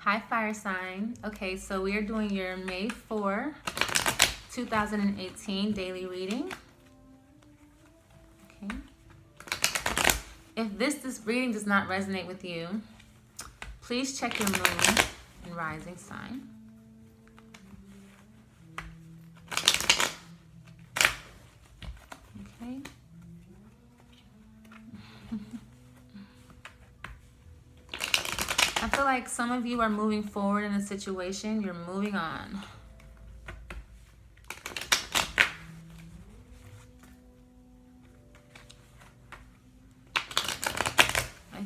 Hi, fire sign. Okay, so we are doing your May 4, 2018 daily reading. Okay. If this reading does not resonate with you, please check your moon and rising sign. Okay. I feel like some of you are moving forward in a situation. You're moving on.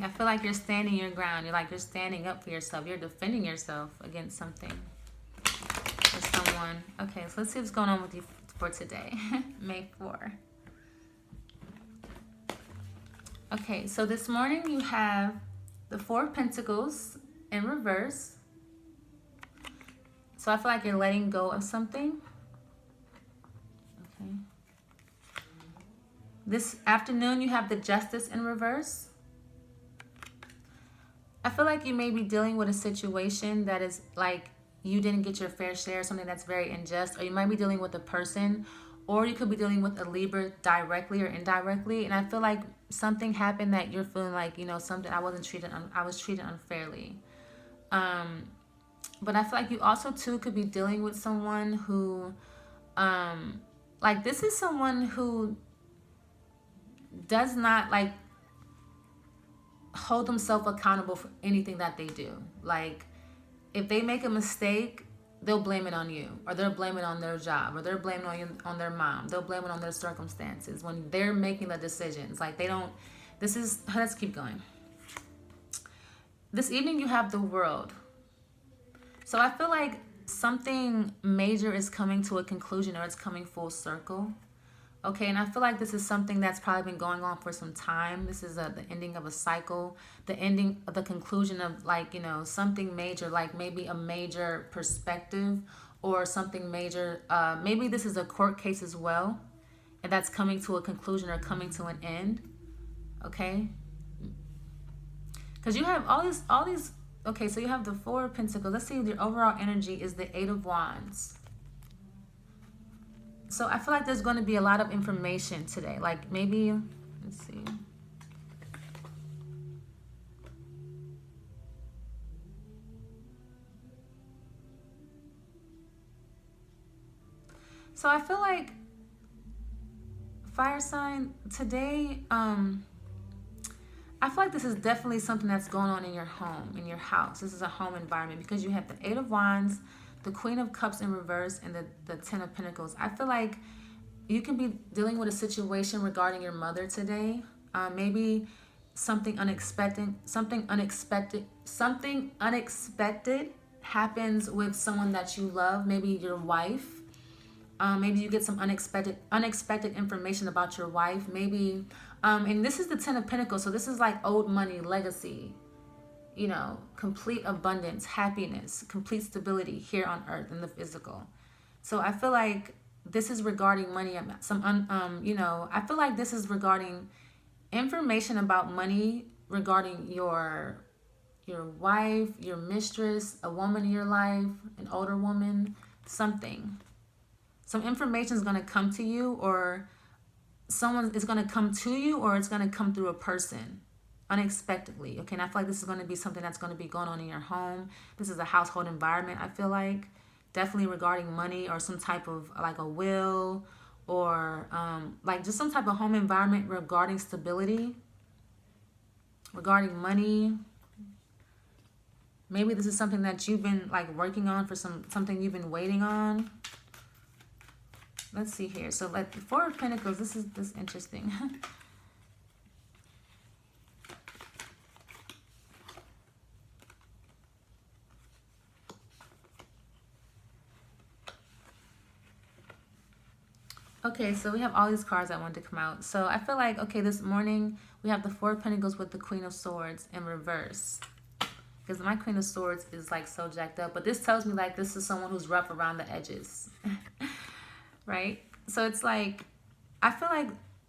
I feel like you're standing your ground. You're standing up for yourself. You're defending yourself against something or someone. Okay, so let's see what's going on with you for today, May 4. Okay, so this morning you have the Four of Pentacles in reverse. So I feel like you're letting go of something. Okay. This afternoon you have the Justice in reverse. I feel like you may be dealing with a situation that is like you didn't get your fair share, something that's very unjust, or you might be dealing with a person, or you could be dealing with a Libra directly or indirectly. And I feel like something happened that you're feeling like, you know, something I was treated unfairly. But I feel like you also too could be dealing with someone who, like this is someone who does not like hold themselves accountable for anything that they do. Like if they make a mistake, they'll blame it on you, or they'll blame it on their job, or they're blaming on their mom. They'll blame it on their circumstances when they're making the decisions. Like they don't, let's keep going. This evening you have the World. So I feel like something major is coming to a conclusion, or it's coming full circle. Okay, and I feel like this is something that's probably been going on for some time. This is the ending of a cycle, the conclusion of like, you know, something major, like maybe a major perspective or something major. Maybe this is a court case as well, and that's coming to a conclusion or coming to an end. Okay, because you have all these. Okay, so you have the Four of Pentacles. Let's see, your overall energy is the Eight of Wands. So I feel like there's going to be a lot of information today. Like maybe, let's see. So I feel like fire sign today, I feel like this is definitely something that's going on in your home, in your house. This is a home environment because you have the Eight of Wands, the Queen of Cups in reverse, and the Ten of Pentacles. I feel like you can be dealing with a situation regarding your mother today. Maybe something unexpected happens with someone that you love. Maybe your wife. Maybe you get some unexpected information about your wife. Maybe, and this is the Ten of Pentacles. So this is like old money, legacy, you know, complete abundance, happiness, complete stability here on earth in the physical. So I feel like this is regarding money. You know, I feel like this is regarding information about money regarding your wife, your mistress, a woman in your life, an older woman, something. Some information is going to come to you, or someone is going to come to you, or it's going to come through a person unexpectedly. Okay, and I feel like this is going to be something that's going to be going on in your home. This is a household environment, I feel like. Definitely regarding money, or some type of like a will, or like just some type of home environment regarding stability, regarding money. Maybe this is something that you've been like working on for something you've been waiting on. Let's see here. So like the Four of Pentacles, this is interesting. Okay, so we have all these cards that want to come out. So I feel like, okay, this morning we have the Four of Pentacles with the Queen of Swords in reverse. Because my Queen of Swords is like so jacked up. But this tells me like this is someone who's rough around the edges. Right? So it's like, I feel like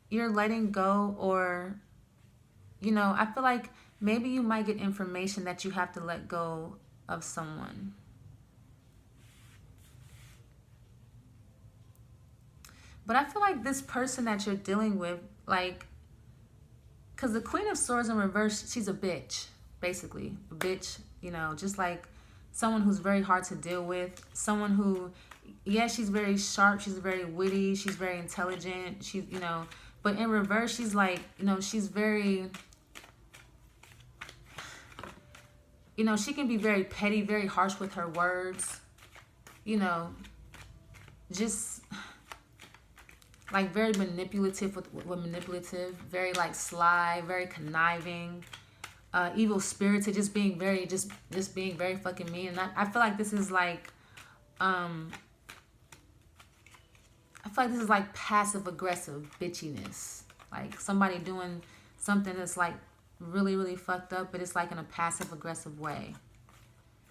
you're letting go, or, you know, I feel like maybe you might get information that you have to let go of someone. But I feel like this person that you're dealing with, like, because the Queen of Swords in reverse, she's a bitch, basically. A bitch, you know, just like someone who's very hard to deal with. Someone who, yeah, she's very sharp, she's very witty, she's very intelligent, she's, you know, but in reverse, she's like, you know, she's very, you know, she can be very petty, very harsh with her words, you know, just like very manipulative with manipulative, very like sly, very conniving, evil spirited, just being very, just being very fucking mean. And I feel like this is like, I feel like this is like passive aggressive bitchiness. Like somebody doing something that's like really, really fucked up, but it's like in a passive aggressive way.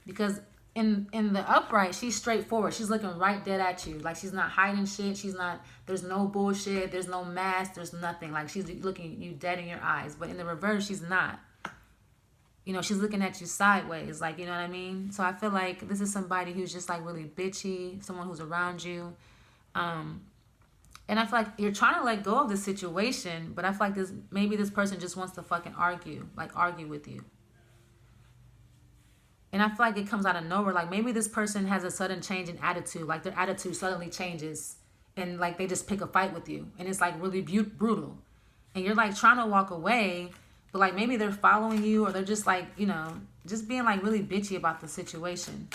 Because in the upright, she's straightforward. She's looking right dead at you. Like she's not hiding shit. She's not, there's no bullshit. There's no mask. There's nothing. Like she's looking you dead in your eyes. But in the reverse, she's not. You know, she's looking at you sideways. Like, you know what I mean? So I feel like this is somebody who's just like really bitchy. Someone who's around you. And I feel like you're trying to let go of the situation. But I feel like maybe this person just wants to fucking argue. Like argue with you. And I feel like it comes out of nowhere. Like maybe this person has a sudden change in attitude. Like their attitude suddenly changes. And like they just pick a fight with you. And it's like really brutal. And you're like trying to walk away. But like maybe they're following you. Or they're just like, you know, just being like really bitchy about the situation.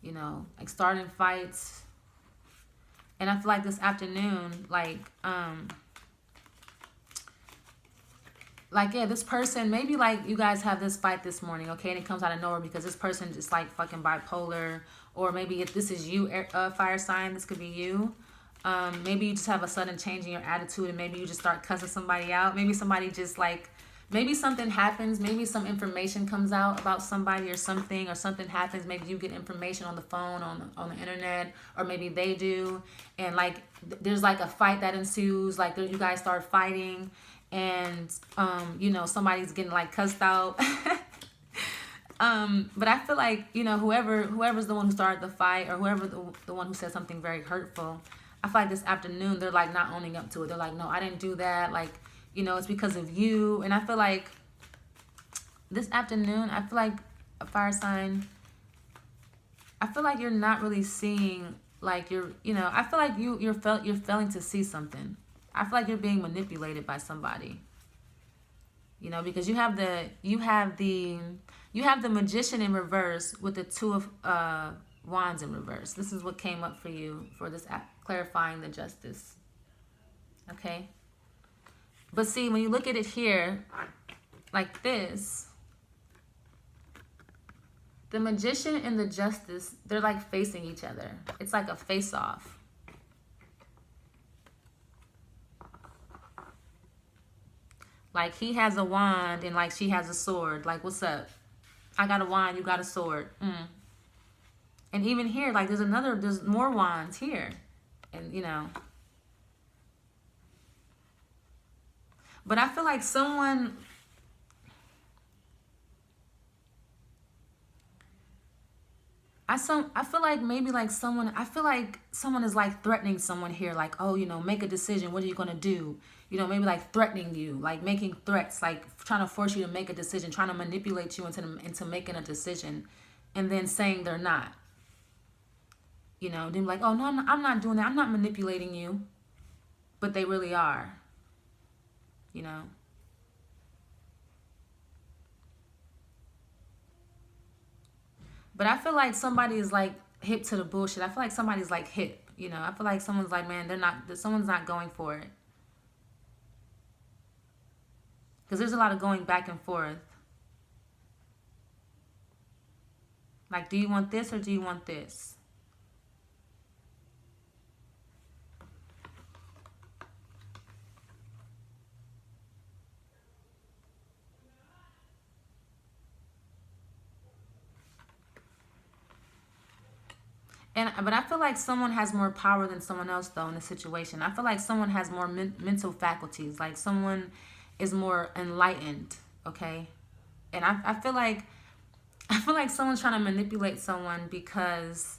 You know, like starting fights. And I feel like this afternoon, like, yeah, this person, maybe like you guys have this fight this morning, okay? And it comes out of nowhere because this person just like fucking bipolar. Or maybe if this is you, fire sign, this could be you. Maybe you just have a sudden change in your attitude and maybe you just start cussing somebody out. Maybe somebody just like, maybe something happens. Maybe some information comes out about somebody or something happens. Maybe you get information on the phone, on the internet, or maybe they do. And like, there's like a fight that ensues. Like you guys start fighting. And, you know, somebody's getting like cussed out. But I feel like, you know, whoever's the one who started the fight or whoever the one who said something very hurtful, I feel like this afternoon, they're like not owning up to it. They're like, no, I didn't do that. Like, you know, it's because of you. And I feel like this afternoon, I feel like a fire sign, I feel like you're not really seeing like you know, I feel like you're failing to see something. I feel like you're being manipulated by somebody. You know, because you have the Magician in reverse with the Two of Wands in reverse. This is what came up for you for this clarifying the Justice. Okay? But see, when you look at it here like this, the Magician and the Justice, they're like facing each other. It's like a face-off. Like he has a wand and like she has a sword. Like, what's up? I got a wand, you got a sword. And even here, like there's more wands here. And you know. But I feel like someone, I feel like maybe like someone, I feel like someone is like threatening someone here. Like, oh, you know, make a decision. What are you going to do? You know, maybe like threatening you, like making threats, like trying to force you to make a decision, trying to manipulate you into making a decision and then saying they're not. You know, then like, oh, no, I'm not doing that. I'm not manipulating you. But they really are. You know. But I feel like somebody is like hip to the bullshit. I feel like somebody's like hip. You know, I feel like someone's like, man, someone's not going for it. Because there's a lot of going back and forth. Like, do you want this or do you want this? But I feel like someone has more power than someone else, though, in the situation. I feel like someone has more mental faculties. Like, someone is more enlightened. okay? And I feel like someone's trying to manipulate someone because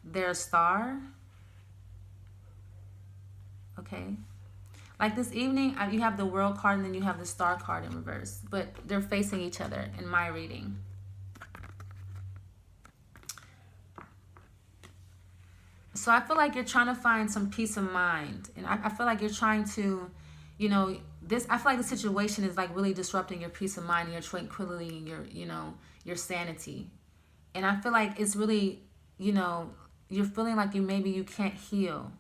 they're a star, okay? Like this evening, you have the World card and then you have the Star card in reverse. But they're facing each other in my reading. So I feel like you're trying to find some peace of mind. And I feel like you're trying to, you know, I feel like the situation is like really disrupting your peace of mind and your tranquility and your, you know, your sanity. And I feel like it's really, you know, you're feeling like maybe you can't heal.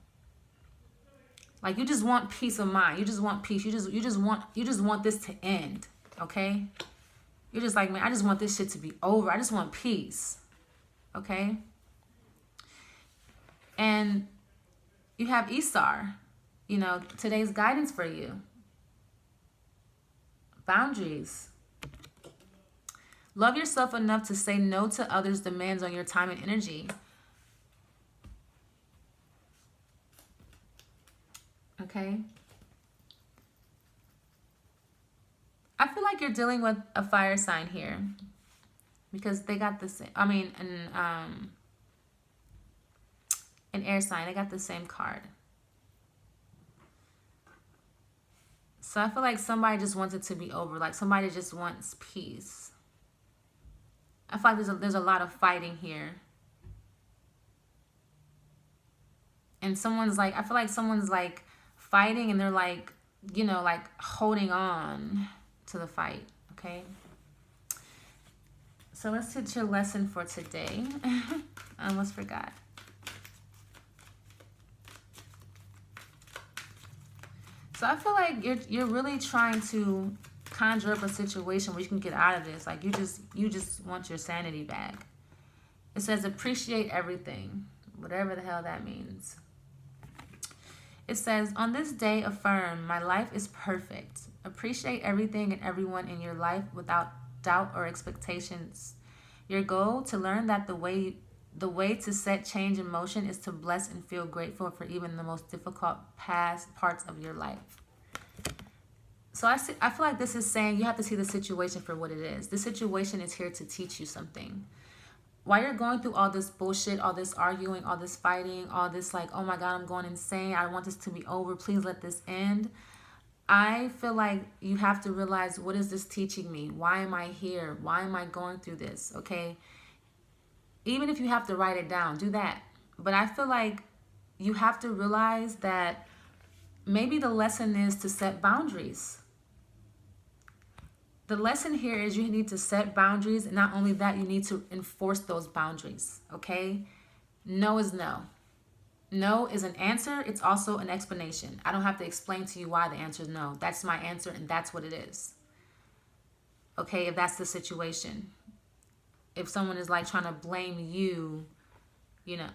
Like you just want peace of mind. You just want peace. You just want this to end. Okay? You're just like, man, I just want this shit to be over. I just want peace. Okay? And you have Isar. You know, today's guidance for you. Boundaries. Love yourself enough to say no to others' demands on your time and energy. Okay? I feel like you're dealing with a fire sign here. Because they got the same, I mean, an air sign. They got the same card. So I feel like somebody just wants it to be over. Like somebody just wants peace. I feel like there's a lot of fighting here. And someone's like, I feel like someone's like fighting and they're like, you know, like holding on to the fight. Okay. So let's hit your lesson for today. I almost forgot. So I feel like you're really trying to conjure up a situation where you can get out of this. Like you just want your sanity back. It says appreciate everything, whatever the hell that means. It says, on this day affirm, my life is perfect. Appreciate everything and everyone in your life without doubt or expectations. Your goal to learn that the way to set change in motion is to bless and feel grateful for even the most difficult past parts of your life. So I feel like this is saying you have to see the situation for what it is. The situation is here to teach you something. While you're going through all this bullshit, all this arguing, all this fighting, all this like, oh my God, I'm going insane. I want this to be over. Please let this end. I feel like you have to realize, what is this teaching me? Why am I here? Why am I going through this? Okay. Even if you have to write it down, do that. But I feel like you have to realize that maybe the lesson is to set boundaries. The lesson here is you need to set boundaries, and not only that, you need to enforce those boundaries, okay? No is no. No is an answer. It's also an explanation. I don't have to explain to you why the answer is no. That's my answer, and that's what it is. Okay, if that's the situation. If someone is like trying to blame you, you know.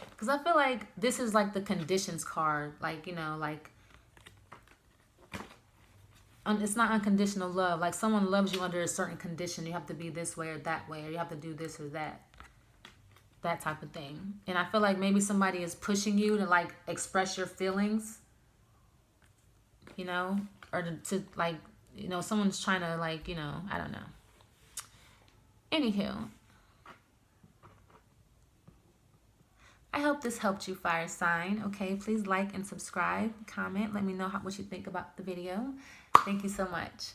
Because I feel like this is like the conditions card. Like, you know, like, it's not unconditional love. Like someone loves you under a certain condition. You have to be this way or that way, or you have to do this or that. That type of thing. And I feel like maybe somebody is pushing you to like express your feelings, you know, or to like, you know, someone's trying to like, you know, I don't know. Anywho, I hope this helped you, fire sign. Okay, please like and subscribe, comment. Let me know what you think about the video. Thank you so much.